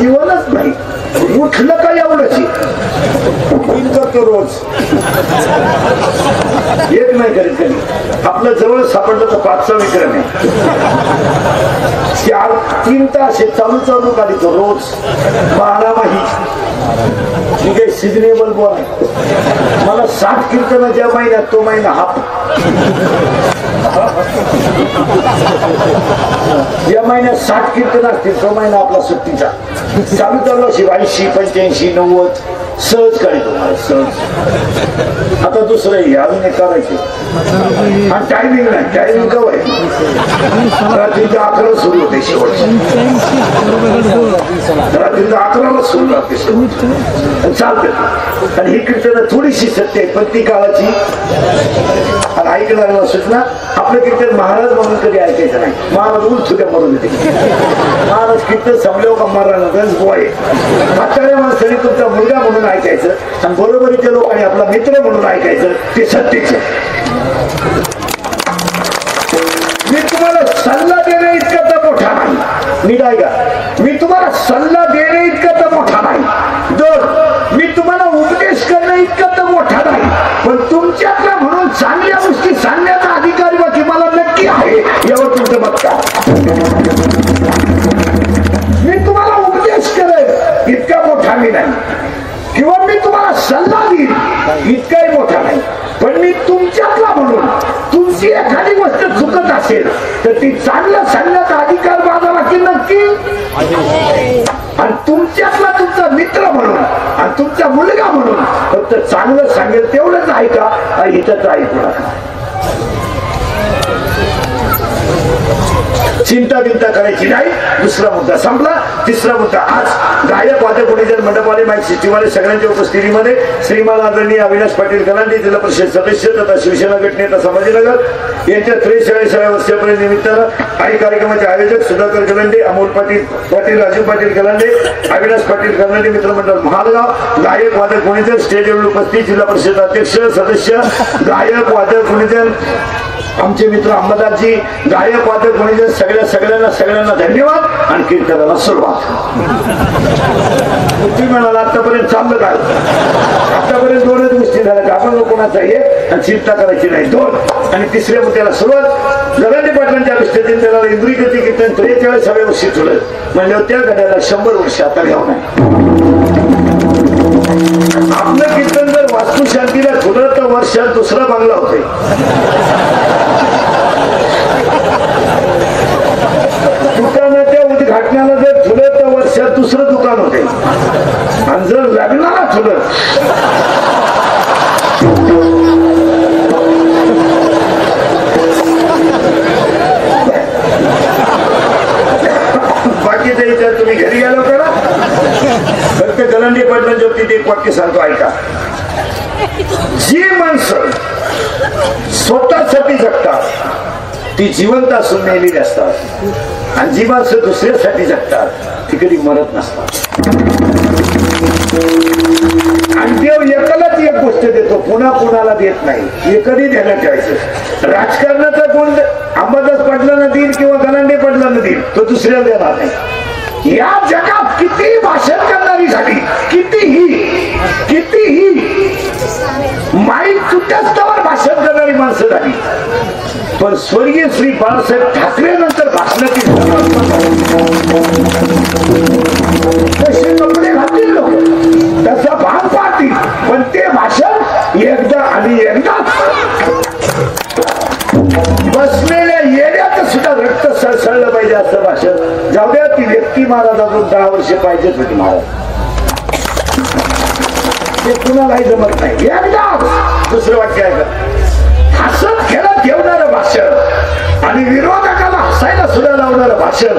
जीवनच नाही. उठलं का एवढंच करतो रोज, एक नाही करीत कधी. आपलं जवळ सापडलं तर 5चा विक्रम आहे. 4-3 तास हे चालू काढतो रोज. 12 माही ठीक आहे, सिजनेबल बोल आहे. मला 60 कीर्तन ज्या महिन्यात तो महिना हाफ, या महिन्यात 60 कीर्तन असतील तो महिना आपला सुट्टीचा. चालू अशी 80, 85, 90 सहज काढतो सहज. आता दुसरं हे अजून एक करायचे आणि टायमिंग नाही. टायमिंग कव आहे रात्रीच्या 11ला सुरू होते शेवटची. रात्रीच्या 11ला सुरू लागते शेवट चालते. आणि ही कीर्तन थोडीशी सत्य आहे पण ती काळाची. आणि ऐकणाऱ्याला सूचना, आपलं कीर्तन महाराज म्हणून कधी ऐकायचं नाही. महाराज उलथुक्या मरून येते. महाराज कीर्तन संपल्यावर का महाराज बोय म्हाताऱ्या माणसाने तुमचा मुलगा म्हणून ऐकायचं आणि बरोबरीच्या लोकांनी आपला मित्र म्हणून ऐकायचं. ते सत्यच आहे. मी तुम्हाला सल्ला देणे इतका तर मोठा नाही. नीट ऐका, मी तुम्हाला सल्ला देणे इतका तर मोठा नाही. 2, मी तुम्हाला उपदेश करणे इतका तर मोठा नाही. पण तुमच्यातला म्हणून चांगल्या गोष्टी सांगण्याचा अधिकार बाकी मला नक्की आहे. यावर तुमचं मत का? मी तुम्हाला उपदेश करेन इतका मोठा मी नाही, किंवा मी तुम्हाला सल्ला देईन इतकाही मोठा नाही. पण मी तुमच्यातला म्हणून तुमची एखादी गोष्ट चुकत असेल तर ती चांगलं सांगण्याचा अधिकार माझा बाकी नक्की. आणि तुमच्यातला तुमचा मित्र म्हणून आणि तुमचा मुलगा म्हणून फक्त चांगलं सांगेल तेवढंच ऐका, इथंच ऐकू नका. चिंता बिंता करायची नाही. दुसरा मुद्दा संपला. तिसरा मुद्दा, आज गायक वादक गुणीजन मंडपवाले माईक सिस्टीमवाले सगळ्यांच्या उपस्थितीमध्ये श्रीमान आदरणीय अविनाश पाटील गलांडे जिल्हा परिषद सदस्य तथा शिवसेना गटनेता संभाजीनगर यांच्या 43व्या वर्षापर्यंत निमित्तानं काही कार्यक्रमाचे आयोजक सुधाकर गलांडे, अमोल पाटील, राजू पाटील गलांडे, अविनाश पाटील गलांडे मित्रमंडळ महालगाव, गायक वादक गुणीजन स्टेजवर उपस्थित जिल्हा परिषद अध्यक्ष सदस्य गायक वादक गुणीजन आमचे मित्र अंबादासजी, गायक वादक गुणीजन सगळ्यांना धन्यवाद. आणि कीर्तनाला सुरुवात. तुम्ही म्हणाला आतापर्यंत चाललं काय? आतापर्यंत 2च गोष्टी झाल्या. आपण कोणाचा एक आणि चिंता करायची नाही 2. आणि तिसऱ्या मुद्द्याला सुरुवात. गलांडे पाटलांच्या विष्ठेतील त्याला इंद्रियगती कीर्तन 43व्या वर्षी ठेवलं म्हणजे त्या गड्याला 100 वर्ष आता घ्यावं नाही. आपलं कीर्तन जर वास्तुशांतीला ठेवलं तर वर्षात दुसरा बांगला होते. दुकानाच्या उद्घाटनाला जर ठेवलं तर वर्षात दुसरं दुकान होते. आणि जर लग्नाला ठेवलं बाकी द्यायचं तुम्ही घरी गेलो करा. फक्त गलांडे पाटलांच्या बाबतीत एक वाक्य सांगतो ऐका. जी माणसं स्वतःसाठी जगतात ती जिवंत असून मेलेली असतात. आणि जी माणसं दुसऱ्यासाठी जगतात ती कधी मरत नसतात. आणि देव एकालाच एक गोष्ट देतो, पुन्हा कुणाला देत नाही. हे कधी ध्यानात ठेवायचं. राजकारणाचा गुण अंबादास पाटलांना देईल किंवा गलांडे पाटलांना देईल, तो दुसऱ्याला देणार नाही. या जगात कितीही भाषण करणारी झाली, कितीही माईक तुटस्तावर भाषण करणारी माणसं झाली, पण स्वर्गीय श्री बाळासाहेब ठाकरे नंतर भाषणाची तसे कपडे घालतील लोक, त्याचा भाग पाहतील, पण ते भाषण एकदा आणि एकदाच. बसलेल्या येण्याचं सुद्धा रक्त सळसळलं पाहिजे असं भाषण. जाऊ द्या, ती व्यक्ती महाराज अजून 10 वर्षे पाहिजेच होती महाराज. ते कुणालाही जमत नाही. एकदाच. दुसरं वाक्य आहे का, हसत खेळत ठेवणारं भाषण आणि विरोधकाला हसायला सुद्धा लावणारं भाषण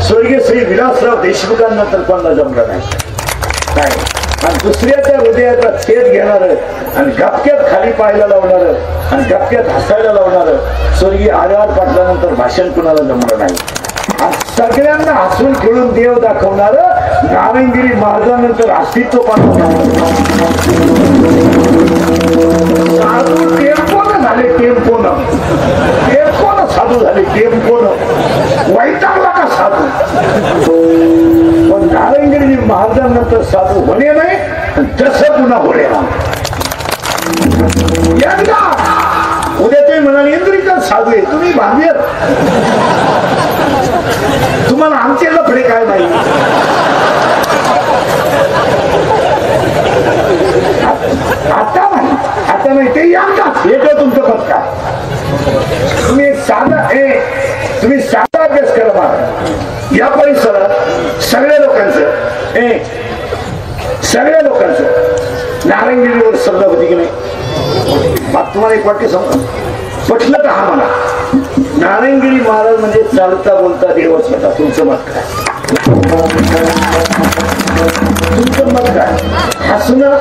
स्वर्गीय श्री विलासराव देशमुखांना तर कोणाला जमलं नाही. आणि दुसऱ्याच्या हृदयाचा छेद घेणार आणि गपक्यात खाली पाहायला लावणार आणि गपक्यात हसायला लावणार स्वर्गीय आर पाटलानंतर भाषण कुणाला जमलं नाही. सगळ्यांना हसून खेळून देव दाखवणार नारायणगिरी महाराजांनंतर अस्तित्व पाठवणार साधू टेम्पोनं झाले. टेम्पोनं साधू झाले. टेम्पोनं वैतागला का साधू. पण नारायणगिरी महाराजांनंतर साधू होणे नाही तसं पुन्हा होणे ना. एकदा उद्या तुम्ही म्हणाल इंद्रिकर साधू आहे तुम्ही भांडेर तुम्हाला आमचे लफडे काय नाही. आता नाही ते एकदाच येतो तुमचं पद काय. तुम्ही साधा अभ्यास करा महाराज. या परिसरात सगळ्या लोकांचं नारायणगिरीवर श्रद्धा होती की नाही. मग तुम्हाला एक वाक्य सांगतो पटलं तर हा म्हणा. नारायणगिरी महाराज म्हणजे चालता बोलता देवच होता. तुमचं मत काय. तुमचं मत काय. हसणं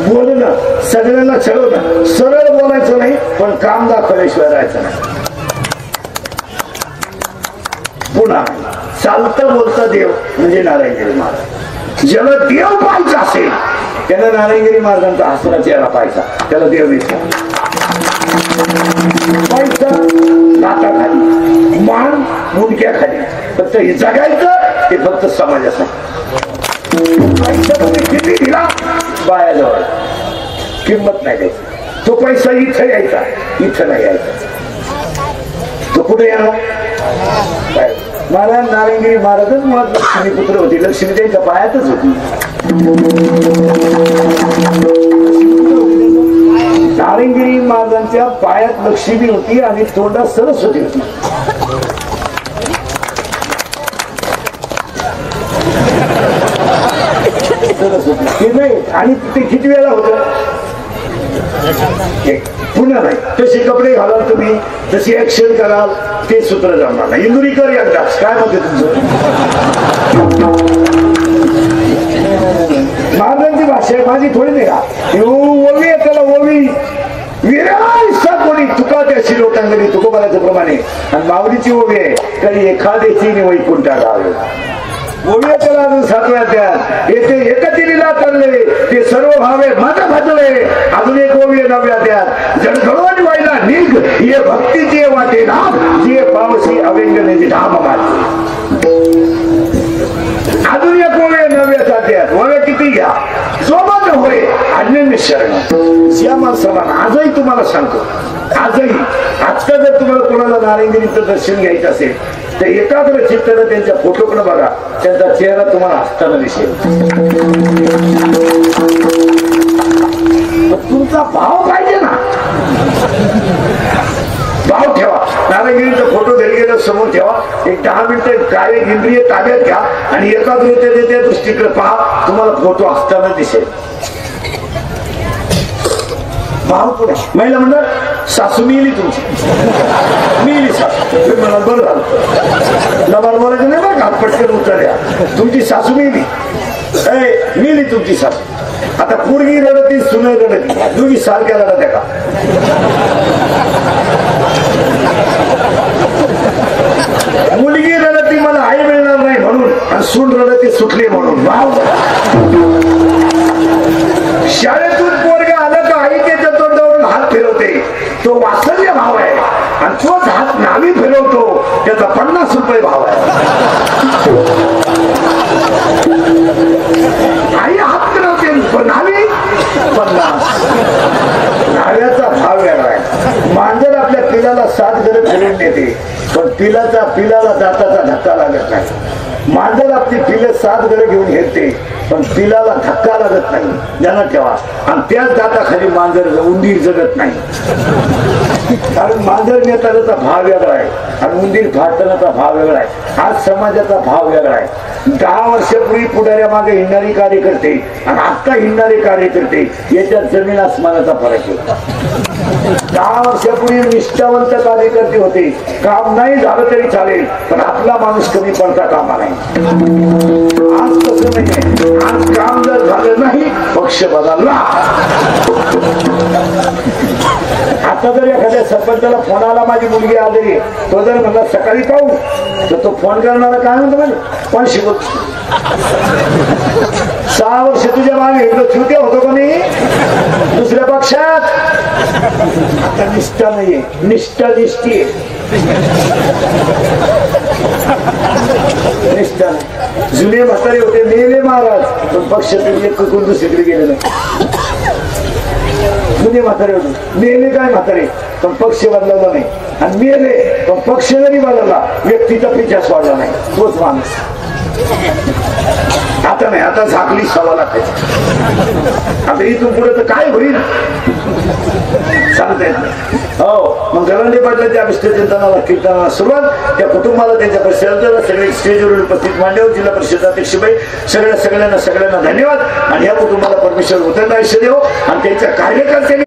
बोलणं सगळ्यांना चढवणं सरळ बोलायचं नाही पण काम दाखवल्याशिवाय राहायचं नाही. पुन्हा चालता बोलता देव म्हणजे नारायणगिरी महाराज. ज्याला देव पाहायचा असेल त्याला नारायणगिरी महाराजांचा हसरा चेहरा पाहायचा. त्याला देव दिसला. पैसा लाटाखाली मान मुंडक्याखाली फक्त हे जगायचं ते फक्त समाजासाठी. पैसा तुम्ही किती दिला बायाजवळ किंमत नाही द्यायची. तो पैसा इथं यायचा इथं नाही यायचा. तो कुठे येणार. मला नारायणगिरी महाराजच मुळात लक्ष्मी पुत्र होती. लक्ष्मी त्यांच्या पायातच होती. नारायणगिरी महाराजांच्या पायात लक्ष्मी होती आणि तोंडात सरस्वती होती. सरस्वती नाही. आणि ते किती वेळा होत पुन्हा नाही. तसे कपडे घालाल तुम्ही तशी ऍक्शन कराल ते सूत्र जमणार नाही. इंदुरीकर एकदाच काय म्हणते तुमचं. महाराजांची भाषा आहे माझी थोडी नाही का. ओवी आहे त्याला ओवी विरायसा कोणी तुका त्याशी लोटांगणी तुकोबालाच्या प्रमाणे आणि माऊलीची ओवी आहे कधी एखाद्याची वैकुंठा गावे. ओवी त्याला अजून सातव्या त्यात येथे एकतिरीला तरले ते सर्व भावे मत भजले. अजून एक ओवी आहे नवव्या त्यात जडघडवून व्हायला निघ ये भक्तीचे वाटे नाम जे पावसी अवेंगण्याची धाम माझी. अजून एक ओवी आहे नवव्या त्यात ओव्या किती घ्या सोबत होय अनन्य शरण. या माणसाला आजही तुम्हाला सांगतो आजही आजचा जर तुम्हाला कोणाला नारायणगिरीचं दर्शन घ्यायचं असेल तर एकाग्र चित्तानं त्यांच्या फोटोकडे बघा. त्यांचा चेहरा तुम्हाला हसताना दिसेल. तुमचा भाव पाहिजे ना. भाव ठेवा. नारायणगिरीचा फोटो घरी गेला समोर ठेवा. एक 10 मिनिटं काय इंद्रिय ताब्यात घ्या आणि एकाग्रतेच्या दृष्टीकडे पहा. तुम्हाला फोटो हसताना दिसेल. भाव पुढे महिला म्हणतात सासू मिली तुमची मिली सासू म्हणा बरं झालं. लबाड बोलायचं नाही बरं का पटकन उत्तर द्या. तुमची सासू मिली मिली तुमची सासू. आता पोरगी रडती सुन रडती दोघी सारख्या रडत्या का. मुलगी रडती मला आई मिळणार नाही म्हणून आणि सून रडती सुटली म्हणून. भाव शाळेतून पोरगा आलं का आई त्याच्या तोंडावरून हात फिरवते तो वात्सल्य भाव आहे आणि तोच हात नावी फिरवतो त्याचा 50 रुपये भाव आहे. आई हात फिरवते नावी 50. नाव्याचा भाव वेगळा आहे. मांजर आपल्या पिलाला 7 घरं फिरून देते पण पिलाला दाताचा धक्का लागत नाही. मांजर आपली पिलं 7 घरं घेऊन येते पण पिलाला धक्का लागत नाही. ध्यानात ठेवा. आणि त्याच दाताखाली मांजर उंदीर जगत नाही. कारण मांजर नेतानाचा भाव वेगळा आहे आणि उंदीर फाडतानाचा भाव वेगळा आहे. आज समाजाचा भाव वेगळा आहे. 10 वर्षापूर्वी पुढाऱ्या मागे हिंडणारी कार्यकर्ते आणि आता हिंडणारे कार्यकर्ते याच्यात जमीन आसमानाचा फरक आहे. 10 वर्षापूर्वी निष्ठावंत कार्यकर्ते होते. काम नाही झालं तरी चालेल पण आपला माणूस कमी पडता कामा नाही. आज तसं नाहीये. आज काम जर झालं नाही पक्ष बदलला. आता जर एखाद्या सरपंचाला फोन आला माझी मुलगी आलेली तो जर म्हणला सकाळी पाहू तर तो फोन करणारा काय म्हणतो म्हणजे पण शिकवत 6 वर्ष तुझ्या मागे छोटे होतो कोणी दुसऱ्या पक्षात आता निष्ठा नाहीये, निष्ठा निष्ठी आहे. निष्ठा नाही. जुने म्हातारे होते, मेले महाराज, पण पक्षातून एक कुटुंब दुसरीकडे गेले नाही. जुने म्हातारे होते, मेले काय म्हातारे, पण पक्ष बदलला नाही. आणि मेले पण पक्ष जरी बदलला, व्यक्तीचा पिछास वाढला नाही. तोच माणूस. आता नाही, आता झाकली सवा लाखायची. आता इथून पुढे तर काय होईल सांगता येत नाही. हो, मग गलांडे पाटलांच्या विष्णुचिंतनाला कीर्तनाला सुरुवात. त्या कुटुंबाला, त्यांच्या परिसराला, सगळे स्टेजवर उपस्थित मांडव, जिल्हा परिषद अध्यक्षबाई, सगळ्यांना धन्यवाद. आणि या कुटुंबाला परमेश्वर उतरत आयुष्य देव. आणि त्यांच्या कार्यकर्त्यांनी